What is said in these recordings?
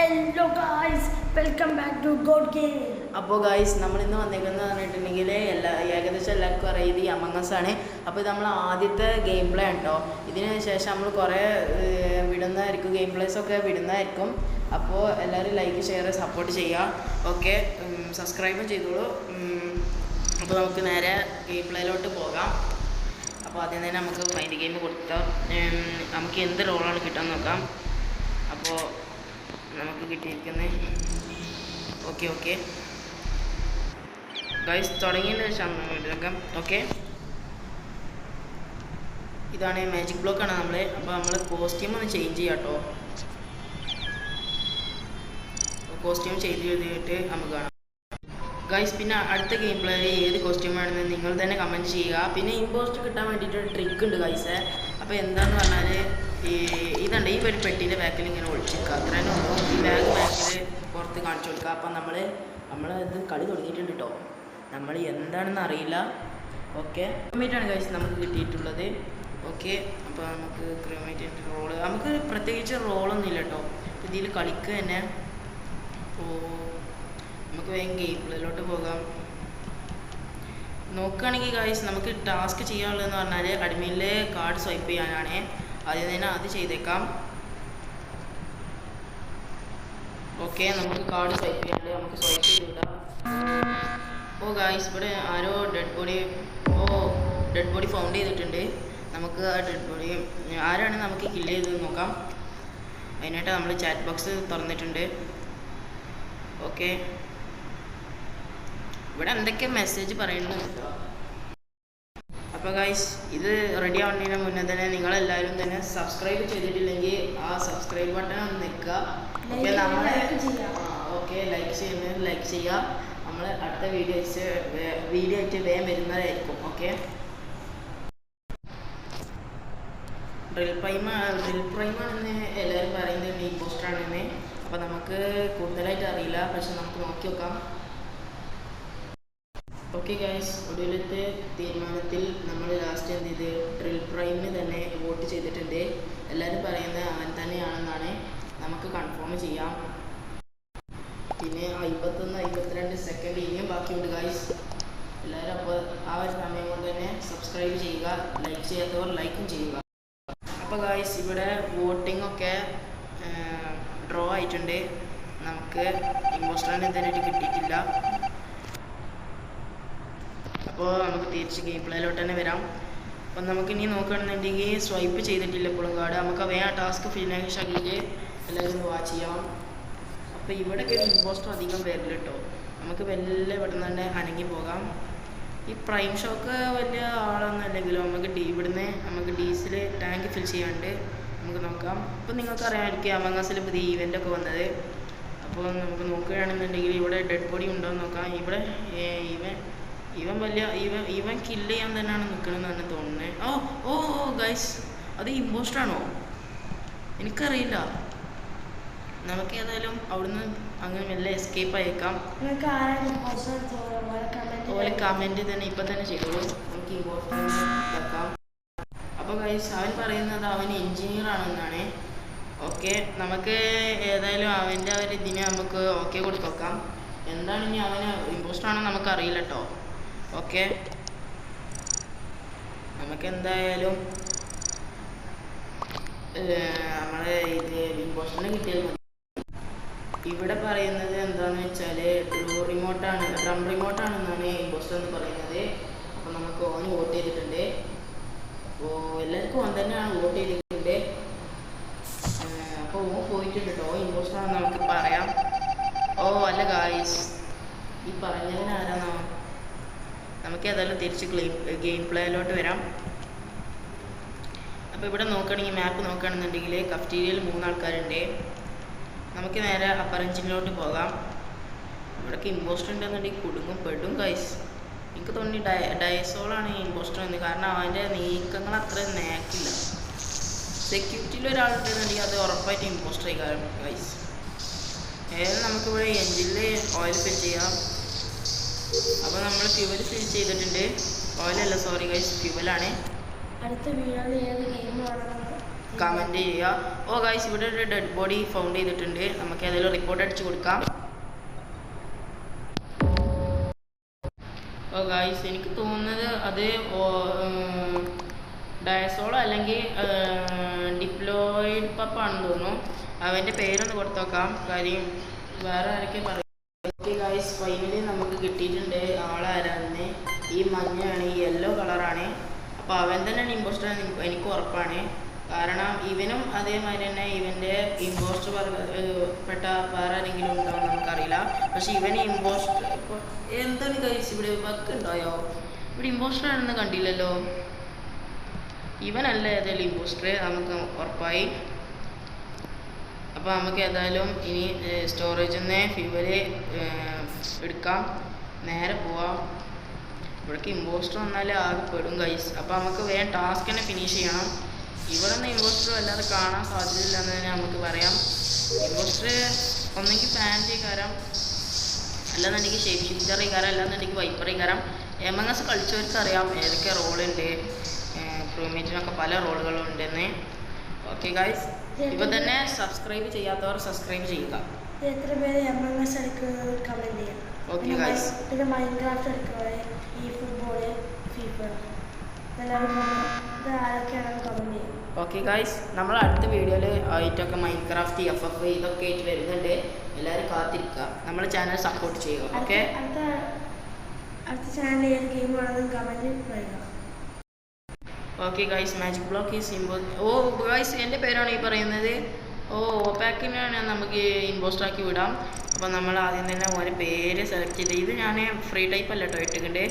Hello guys, welcome back to god game. അപ്പോൾ guys നമ്മൾ ഇന്ന് വന്നേക്കുന്നത് പറഞ്ഞിട്ടുണ്ടെങ്കിൽ ഏകദേശം എല്ലാവർക്കും അറിയാം ഇത് അമംഗസ് ആണ്. അപ്പോൾ ഇത് നമ്മൾ ആദ്യത്തെ ഗെയിം പ്ലേ ആണ് കേട്ടോ. ഇതിന് ശേഷം നമ്മൾ കുറേ വിടുന്നതായിരിക്കും, ഗെയിം പ്ലേസൊക്കെ വിടുന്നതായിരിക്കും. അപ്പോൾ എല്ലാവരും ലൈക്ക് ഷെയർ സപ്പോർട്ട് ചെയ്യുക. ഓക്കെ, സബ്സ്ക്രൈബും ചെയ്തോളൂ. അപ്പോൾ നമുക്ക് നേരെ ഗെയിം പ്ലേയിലോട്ട് പോകാം. അപ്പോൾ ആദ്യം തന്നെ നമുക്ക് ഫൈൻഡ് ഗെയിം കൊടുത്താൽ നമുക്ക് എന്ത് റോളാണ് കിട്ടാൻ നോക്കാം. അപ്പോൾ നമുക്ക് കിട്ടിയിരിക്കുന്നത് ഓക്കെ ഗൈസ് തുടങ്ങിയതിന് ശേഷം എടുക്കാം. ഓക്കെ, ഇതാണ് മാജിക് ബ്ലോക്കാണ് നമ്മൾ. അപ്പോൾ നമ്മൾ കോസ്റ്റ്യൂം ഒന്ന് ചേഞ്ച് ചെയ്യാം കേട്ടോ. കോസ്റ്റ്യൂം ചേഞ്ച് ചെയ്തിട്ട് നമുക്ക് കാണാം ഗൈസ്. പിന്നെ അടുത്ത ഗെയിം പ്ലേയിൽ ഏത് കോസ്റ്റ്യൂമാണെന്ന് നിങ്ങൾ തന്നെ കമൻറ്റ് ചെയ്യുക. പിന്നെ ഇമ്പോസ്റ്റ് കിട്ടാൻ വേണ്ടിയിട്ട് ട്രിക്ക് ഉണ്ട് ഗൈസ്. അപ്പോൾ എന്താണെന്ന് പറഞ്ഞാൽ ഇതുണ്ട്, ഈ ഒരു പെട്ടീൻ്റെ ബാക്കിൽ ഇങ്ങനെ ഒളിച്ചിരിക്കുക, അത്രേനേ ഉള്ളൂ. ഈ ബാക്കിൽ പുറത്ത് കാണിച്ചു കൊടുക്കുക. അപ്പം നമ്മൾ ഇത് കളി തുടങ്ങിയിട്ടുണ്ട് കേട്ടോ. നമ്മൾ എന്താണെന്ന് അറിയില്ല. ഓക്കെ, ക്രോമേറ്റാണ് ഗൈസ് നമുക്ക് കിട്ടിയിട്ടുള്ളത്. ഓക്കെ, അപ്പോൾ നമുക്ക് ക്രോമേറ്റ് റോള് നമുക്ക് പ്രത്യേകിച്ച് റോളൊന്നും ഇല്ല കേട്ടോ. ഇതിൽ കളിക്കുക തന്നെ. അപ്പോൾ നമുക്ക് വേഗം ഗെയിം പ്ലേയിലോട്ട് പോകാം. നോക്കുകയാണെങ്കിൽ ഗൈസ് നമുക്ക് ടാസ്ക് ചെയ്യാനുള്ളതെന്ന് പറഞ്ഞാൽ അഡ്മിനിലെ കാർഡ് സ്വൈപ്പ് ചെയ്യാനാണ്. ആദ്യം തന്നെ അത് ചെയ്തേക്കാം. ഓക്കെ, നമുക്ക് കാർഡ് സ്വൈപ്പ് ചെയ്യാണ്ട് നമുക്ക് സ്വൈപ്പ് ചെയ്തുവിടാം. ഓ ഗൈസ്, ഇവിടെ ആരോ ഡെഡ് ബോഡി ഫൗണ്ട് ചെയ്തിട്ടുണ്ട്. നമുക്ക് ആ ഡെഡ് ബോഡി ആരാണ് നമുക്ക് കില്ല് ചെയ്തത് നോക്കാം. അതിനായിട്ട് നമ്മൾ ചാറ്റ് ബോക്സ് തുറന്നിട്ടുണ്ട്. ഓക്കെ, ഇവിടെ എന്തൊക്കെ മെസ്സേജ് പറയുന്നുണ്ട്. അപ്പോൾ ഗൈസ്, ഇത് റെഡി ആവുന്നതിന് മുന്നേ തന്നെ നിങ്ങളെല്ലാവരും തന്നെ സബ്സ്ക്രൈബ് ചെയ്തിട്ടില്ലെങ്കിൽ ആ സബ്സ്ക്രൈബ് ബട്ടൺ ഒന്ന് നിൽക്കുക. ഓക്കെ, നമ്മൾ ലൈക്ക് ചെയ്യുക. നമ്മൾ അടുത്ത വീഡിയോ ആയിട്ട് വേഗം വരുന്നതായിരിക്കും. ഓക്കെ, ഡ്രിൽ പ്രൈമാണെന്ന് എല്ലാവരും പറയുന്നത് മെയിൻ പോസ്റ്ററാണെന്ന്. അപ്പോൾ നമുക്ക് കൂടുതലായിട്ട് അറിയില്ല, പക്ഷെ നമുക്ക് നോക്കി നോക്കാം. ഓക്കെ ഗൈസ്, ഒടുവിലത്തെ തീരുമാനത്തിൽ നമ്മൾ ലാസ്റ്റ് എന്ത് ചെയ്ത് ഡ്രിൽ പ്രൈമിന് തന്നെ വോട്ട് ചെയ്തിട്ടുണ്ട്. എല്ലാവരും പറയുന്നത് അവൻ തന്നെയാണെന്നാണ്. നമുക്ക് കൺഫേം ചെയ്യാം. പിന്നെ 51-52 സെക്കൻഡ് ഇനിയും ബാക്കിയുണ്ട് ഗൈസ്. എല്ലാവരും അപ്പോൾ ആ ഒരു സമയം കൊണ്ട് തന്നെ സബ്സ്ക്രൈബ് ചെയ്യുക, ലൈക്ക് ചെയ്യാത്തവർ ലൈക്കും ചെയ്യുക. അപ്പോൾ ഗൈസ്, ഇവിടെ വോട്ടിംഗ് ഒക്കെ ഡ്രോ ആയിട്ടുണ്ട്. നമുക്ക് ഇമ്പോസ്റ്ററിന് ഇതുവരെയായിട്ട് കിട്ടിയിട്ടില്ല. അപ്പോൾ നമുക്ക് തിരിച്ച് ഗെയിം പ്ലേയിലോട്ട് തന്നെ വരാം. അപ്പം നമുക്കിനി നോക്കുകയാണെന്നുണ്ടെങ്കിൽ സ്വൈപ്പ് ചെയ്തിട്ടില്ല ഇപ്പോഴും കാർഡ്. നമുക്ക് വേഗം ടാസ്ക് ഫിനിഷ് ആക്കിയിട്ട് എല്ലാവരും വാച്ച് ചെയ്യാം. അപ്പോൾ ഇവിടെയൊക്കെ ഇമ്പോസ്റ്റർ അധികം വരില്ല കേട്ടോ. നമുക്ക് വലിയ പെട്ടെന്ന് തന്നെ അനങ്ങി പോകാം. ഈ പ്രൈം ഷോക്ക് വലിയ ആളൊന്നും അല്ലെങ്കിലും ഇവിടുന്ന് നമുക്ക് ഡീസൽ ടാങ്ക് ഫിൽ ചെയ്യാണ്ട് നമുക്ക് നോക്കാം. ഇപ്പം നിങ്ങൾക്ക് അറിയാമായിരിക്കും അമംഗസിൽ പുതിയ ഈവൻ്റൊക്കെ വന്നത്. അപ്പോൾ നമുക്ക് നോക്കുകയാണെന്നുണ്ടെങ്കിൽ ഇവിടെ ഡെഡ് ബോഡി ഉണ്ടോ എന്ന് നോക്കാം. ഇവിടെ ഇവൻ കില്ല് ചെയ്യാൻ തന്നെയാണ് നിൽക്കണമെന്നാണ് തോന്നുന്നത്. ഓ ഗൈസ്, അത് ഇമ്പോസ്റ്ററാണോ? എനിക്കറിയില്ല. നമുക്ക് ഏതായാലും അവിടുന്ന് അങ്ങനെ മെല്ലെ എസ്കേപ്പ് അയക്കാം. ഓലെ കമൻറ്റ് തന്നെ ഇപ്പം തന്നെ ചെയ്തോളൂ. നമുക്ക് ഇമ്പോസ്റ്റർ ഇതാക്കാം. അപ്പോൾ ഗൈസ്, അവൻ പറയുന്നത് അവൻ എൻജിനീയർ ആണെന്നാണ്. ഓക്കെ, നമുക്ക് ഏതായാലും അവൻ്റെ ഒരു ഇതിനെ നമുക്ക് ഓക്കെ കൊടുത്ത് നോക്കാം. എന്താണ് ഇനി അവന് ഇമ്പോസ്റ്ററാണെന്ന് നമുക്കറിയില്ല കേട്ടോ. ഓക്കെ, നമുക്ക് എന്തായാലും നമ്മളെ ഇത് ഇമ്പോസ്റ്ററിന് കിട്ടിയാൽ മതി. ഇവിടെ പറയുന്നത് എന്താണെന്ന് വെച്ചാൽ ഡ്രം റിമോട്ടാണെന്നാണ് ഇമ്പോസ്റ്റർ എന്ന് പറയുന്നത്. അപ്പോൾ നമുക്ക് ഓന് വോട്ട് ചെയ്തിട്ടുണ്ട്. അപ്പോൾ എല്ലാവർക്കും ഓൻ തന്നെയാണ് വോട്ട് ചെയ്തിട്ടുണ്ട്. അപ്പോൾ ഓൻ പോയിട്ടുണ്ട് കേട്ടോ. ഇമ്പോസ്റ്ററാണെന്ന് നമുക്ക് പറയാം. അല്ല ഗായ്സ്, ഈ പറഞ്ഞവനാരാണോ? നമുക്ക് ഏതായാലും തിരിച്ച് ഗെയിം പ്ലേയിലോട്ട് വരാം. അപ്പോൾ ഇവിടെ നോക്കുകയാണെങ്കിൽ മാപ്പ് നോക്കുകയാണെന്നുണ്ടെങ്കിൽ കഫ്റ്റീരിയയിൽ 3 ആൾക്കാരുണ്ട്. നമുക്ക് നേരെ അപ്പർ എഞ്ചിനിലോട്ട് പോകാം. ഇവിടേക്ക് ഇമ്പോസ്റ്റർ ഉണ്ടെന്നുണ്ടെങ്കിൽ പെടും ഗൈസ്. എനിക്ക് തോന്നി ഡയസോളാണ് ഈ ഇമ്പോസ്റ്റർ എന്ന്. കാരണം അവൻ്റെ നീക്കങ്ങൾ അത്ര നേക്കില്ല. സെക്യൂരിറ്റിയിൽ ഒരാളുണ്ടെന്നുണ്ടെങ്കിൽ അത് ഉറപ്പായിട്ട് ഇമ്പോസ്റ്റർ ആയിക്കാരം ഗൈസ്. ഏതായാലും നമുക്കിവിടെ എഞ്ചിനിൽ ഓയിൽ ഫിൽ ചെയ്യാം. അപ്പോൾ നമ്മൾ ഫ്യൂവൽ ഫിൽ ചെയ്തിട്ടുണ്ട്. ഓയിലല്ല, സോറി ഗൈസ്, ഫ്യൂവലാണ്. അടുത്ത വീഡിയോയിൽ ഏത് ഗെയിം ആണെന്ന് കമൻറ്റ് ചെയ്യുക. ഓ ഗൈസ്, ഇവിടെ ഒരു ഡെഡ് ബോഡി ഫൗണ്ട് ചെയ്തിട്ടുണ്ട്. നമുക്ക് ഏതെങ്കിലും റിപ്പോർട്ട് അടിച്ച് കൊടുക്കാം. ഓ ഗൈസ്, എനിക്ക് തോന്നുന്നത് അത് ഡയസോളോ അല്ലെങ്കിൽ ഡിപ്ലോയിഡ് പപ്പാണെന്ന് തോന്നുന്നു. അവൻ്റെ പേരൊന്ന് കൊടുത്തു നോക്കാം. കാര്യം വേറെ ആരൊക്കെ പറയും. ഓക്കെ ഗൈസ്, ഫൈനലി നമുക്ക് കിട്ടിയിട്ടുണ്ട് ആളാരാന്ന്. ഈ മഞ്ഞാണ്, ഈ യെല്ലോ കളറാണ്. അപ്പോൾ അവൻ തന്നെയാണ് ഇമ്പോസ്റ്റർ എനിക്ക് ഉറപ്പാണ്. കാരണം ഇവനും അതേമാതിരി തന്നെ ഇവൻ്റെ ഇമ്പോസ്റ്റർ പെട്ട വേറെ ആരെങ്കിലും ഉണ്ടോ എന്ന് നമുക്കറിയില്ല. പക്ഷെ ഇവന് ഇമ്പോസ്റ്റർ ഇപ്പോൾ എന്താണ് ഗൈസ്, ഇവിടെ ബഗ് ഉണ്ടായോ? ഇവിടെ ഇമ്പോസ്റ്റർ ആണെന്ന് കണ്ടില്ലല്ലോ. ഇവനല്ല ഏതായാലും ഇമ്പോസ്റ്റർ, നമുക്ക് ഉറപ്പായി. അപ്പോൾ നമുക്ക് ഏതായാലും ഇനി സ്റ്റോറേജിൽ നിന്ന് ഫ്യൂവല് എടുക്കാം, നേരെ പോവാം. ഇവിടേക്ക് ഇമ്പോസ്റ്റർ വന്നാൽ ആകെ പെടും ഗൈസ്. അപ്പോൾ നമുക്ക് വേഗം ടാസ്ക് തന്നെ ഫിനിഷ് ചെയ്യണം. ഇവിടെ നിന്ന് ഇമ്പോസ്റ്റർ അല്ലാതെ കാണാൻ സാധ്യതയില്ല എന്ന് തന്നെ നമുക്ക് പറയാം. ഇമ്പോസ്റ്റർ ഒന്നെങ്കിൽ ഫാൻറ്റി കാരം, അല്ലാന്നുണ്ടെങ്കിൽ ഷേപ്പ് ഷിഫ്റ്റർ കാരം, അല്ലാന്നുണ്ടെങ്കിൽ വൈപ്പർ കാരം. എമംഗസ് കളിച്ചവർക്ക് അറിയാം ഏതൊക്കെ റോളുണ്ട്. ക്രൂമേറ്റിനൊക്കെ പല റോളുകളും ഉണ്ടെന്ന്. ഓക്കെ ഗൈസ്, ഇപ്പോൾ തന്നെ സബ്സ്ക്രൈബ് ചെയ്യാത്തവർ സബ്സ്ക്രൈബ് ചെയ്യുക. എത്ര പേര് എമംഗസ് എടുക്കുന്നത് കമൻറ്റ് ചെയ്യാം. ഓക്കെ ഗൈസ്, പിന്നെ മൈൻക്രാഫ്റ്റ് എടുക്കുന്നത്, ഈ ഫുട്ബോള്, ഫീഫ, എല്ലാവരും ആരൊക്കെയാണെന്ന് കമൻറ്റ് ചെയ്യും. ഓക്കെ ഗൈസ്, നമ്മൾ അടുത്ത വീഡിയോയിൽ ആയിട്ടൊക്കെ മൈൻക്രാഫ്റ്റ് FF ഇതൊക്കെ ആയിട്ട് വരുന്നുണ്ട്. എല്ലാവരും കാത്തിരിക്കുക, നമ്മുടെ ചാനൽ സപ്പോർട്ട് ചെയ്യുക. ഓക്കെ, അടുത്ത ചാനലിൽ ഏത് ഗെയിം ആണെന്ന് കമൻറ്റ് പറയുക. ഓക്കെ ഗൈസ്, മാജിക് ബ്ലോക്ക് ഈ സിംബോൾ. ഓ ഗൈസ്, എൻ്റെ പേരാണ് ഈ പറയുന്നത്. ഓ പാക്കിനാണ് നമുക്ക് ഇമ്പോസ്റ്റർ ആക്കി വിടാം. അപ്പോൾ നമ്മൾ ആദ്യം തന്നെ ഓരോ പേര് സെലക്ട് ചെയ്ത്, ഇത് ഞാൻ ഫ്രീ ടൈപ്പ് അല്ല കേട്ടോ ഇട്ടിട്ടുണ്ട്,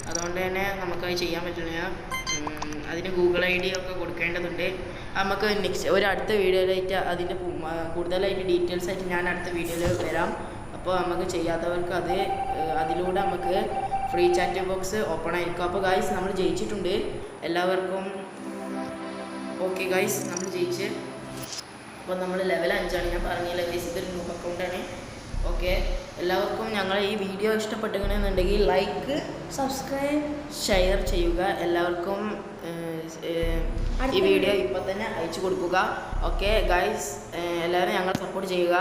അതുകൊണ്ട് തന്നെ നമുക്കത് ചെയ്യാൻ പറ്റില്ല. അതിന് Google ID ഒക്കെ കൊടുക്കേണ്ടതുണ്ട്. നമുക്ക് നെക്സ്റ്റ് ഒരു അടുത്ത വീഡിയോയിലായിട്ട് അതിൻ്റെ കൂടുതലായിട്ട് ഡീറ്റെയിൽസ് ആയിട്ട് ഞാൻ അടുത്ത വീഡിയോയിൽ വരാം. അപ്പോൾ നമുക്ക് ചെയ്യാത്തവർക്ക് അതിലൂടെ നമുക്ക് ഫ്രീ ചാറ്റ് ബോക്സ് ഓപ്പൺ ആയിരിക്കും. അപ്പോൾ ഗൈസ്, നമ്മൾ ജയിച്ചിട്ടുണ്ട് എല്ലാവർക്കും. ഓക്കെ ഗൈസ്, നമ്മൾ ജയിച്ച്. അപ്പോൾ നമ്മൾ ലെവൽ 5 ഞാൻ പറഞ്ഞില്ല ഗൈസ്, ഇതൊരു ന്യൂ അക്കൗണ്ടാണ്. ഓക്കെ, എല്ലാവർക്കും ഞങ്ങളെ ഈ വീഡിയോ ഇഷ്ടപ്പെട്ടുകയാണെന്നുണ്ടെങ്കിൽ ലൈക്ക്, സബ്സ്ക്രൈബ്, ഷെയർ ചെയ്യുക. എല്ലാവർക്കും ഈ വീഡിയോ ഇപ്പോൾ തന്നെ അയച്ചു കൊടുക്കുക. ഓക്കെ ഗൈസ്, എല്ലാവരും ഞങ്ങളെ സപ്പോർട്ട് ചെയ്യുക.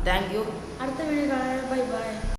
Thank you. അടുത്ത വീഡിയോ കാണാൻ ബൈ ബൈ.